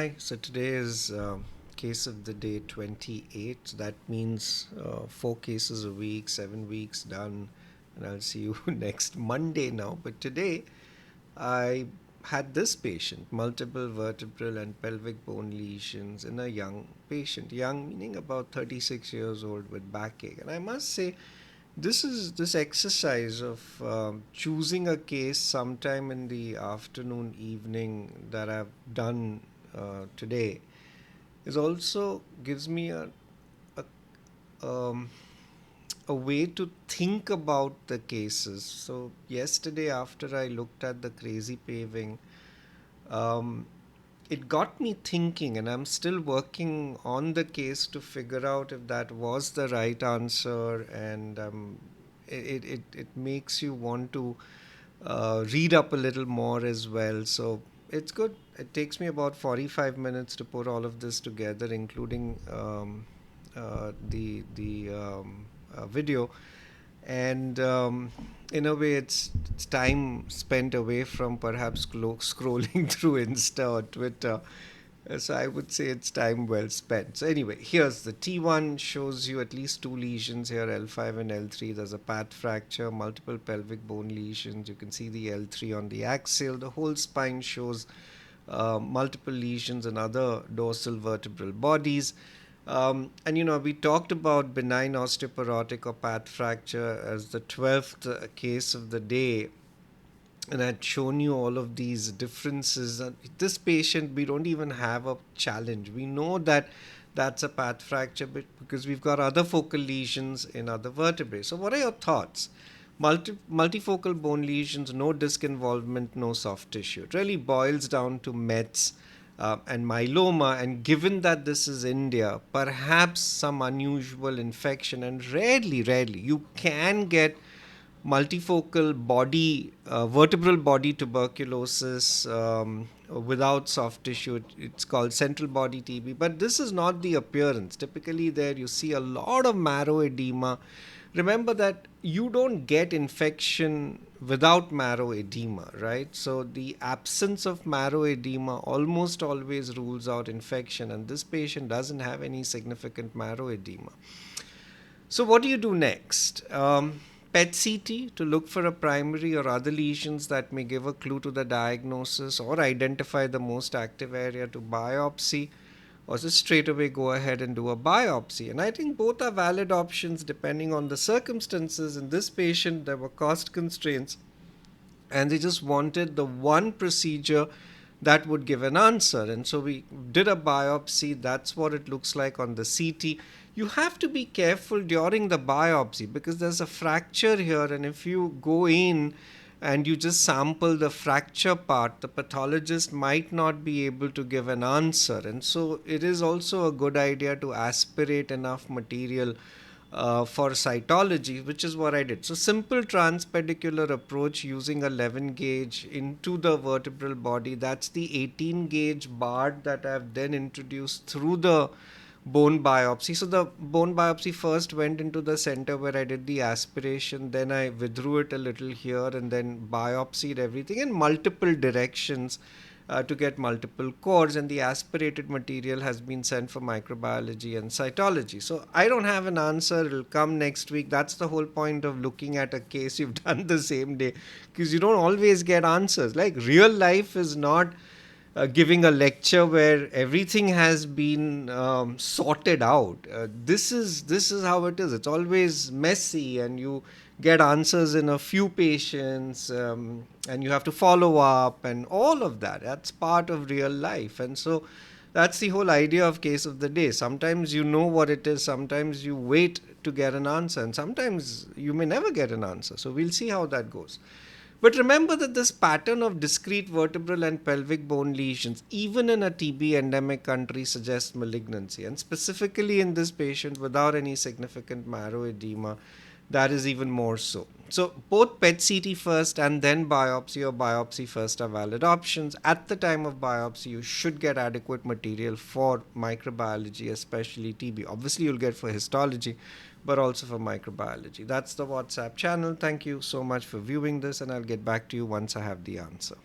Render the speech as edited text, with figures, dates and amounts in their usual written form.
Hi, so today is case of the day 28. That means 4 cases a week, 7 weeks done, and I'll see you next Monday now. But today I had this patient, multiple vertebral and pelvic bone lesions in a young patient, young meaning about 36 years old with backache. And I must say, this exercise of choosing a case sometime in the afternoon, evening that I've done today is also gives me a um, a way to think about the cases. So yesterday, after I looked at the crazy paving, um, it got me thinking, and I'm still working on the case to figure out if that was the right answer. And it makes you want to read up a little more as well. So it's good. It takes me about 45 minutes to put all of this together, including the video. And in a way, it's time spent away from perhaps scrolling through Insta or Twitter. So I would say it's time well spent. So anyway, here's the T1 shows you at least two lesions here, L5 and L3. There's a path fracture, multiple pelvic bone lesions. You can see the L3 on the axial. The whole spine shows multiple lesions and other dorsal vertebral bodies. And we talked about benign osteoporotic or path fracture as the 12th case of the day, and I'd shown you all of these differences. And this patient, we don't even have a challenge. We know that that's a path fracture because we've got other focal lesions in other vertebrae. So, what are your thoughts? Multifocal bone lesions, no disc involvement, no soft tissue. It really boils down to Mets and myeloma. And given that this is India, perhaps some unusual infection, and rarely, you can get multifocal body, vertebral body tuberculosis without soft tissue. It's called central body TB, but this is not the appearance. Typically, there you see a lot of marrow edema. Remember that you don't get infection without marrow edema, right? So the absence of marrow edema almost always rules out infection, and this patient doesn't have any significant marrow edema. So, what do you do next? PET-CT to look for a primary or other lesions that may give a clue to the diagnosis or identify the most active area to biopsy, or just straight away go ahead and do a biopsy. And I think both are valid options depending on the circumstances. In this patient, there were cost constraints, and they just wanted the one procedure that would give an answer. And so we did a biopsy. That's what it looks like on the CT. You have to be careful during the biopsy because there's a fracture here, and if you go in and you just sample the fracture part, the pathologist might not be able to give an answer. And so it is also a good idea to aspirate enough material for cytology, which is what I did. So simple transpedicular approach using a 11 gauge into the vertebral body. That's the 18 gauge BARD that I've then introduced through the bone biopsy. So the bone biopsy first went into the center where I did the aspiration, then I withdrew it a little here and then biopsied everything in multiple directions to get multiple cores, and the aspirated material has been sent for microbiology and cytology. So I don't have an answer. It'll come next week. That's the whole point of looking at a case you've done the same day, because you don't always get answers. Like real life is not giving a lecture where everything has been sorted out. This is how it is. It's always messy, and you get answers in a few patients, and you have to follow up, and all of that. That's part of real life, and so that's the whole idea of case of the day. Sometimes you know what it is. Sometimes you wait to get an answer, and sometimes you may never get an answer. So we'll see how that goes. But remember that this pattern of discrete vertebral and pelvic bone lesions, even in a TB endemic country, suggests malignancy. And specifically in this patient without any significant marrow edema, that is even more so. So both PET-CT first and then biopsy or biopsy first are valid options. At the time of biopsy, you should get adequate material for microbiology, especially TB. Obviously, you'll get for histology, but also for microbiology. That's the WhatsApp channel. Thank you so much for viewing this, and I'll get back to you once I have the answer.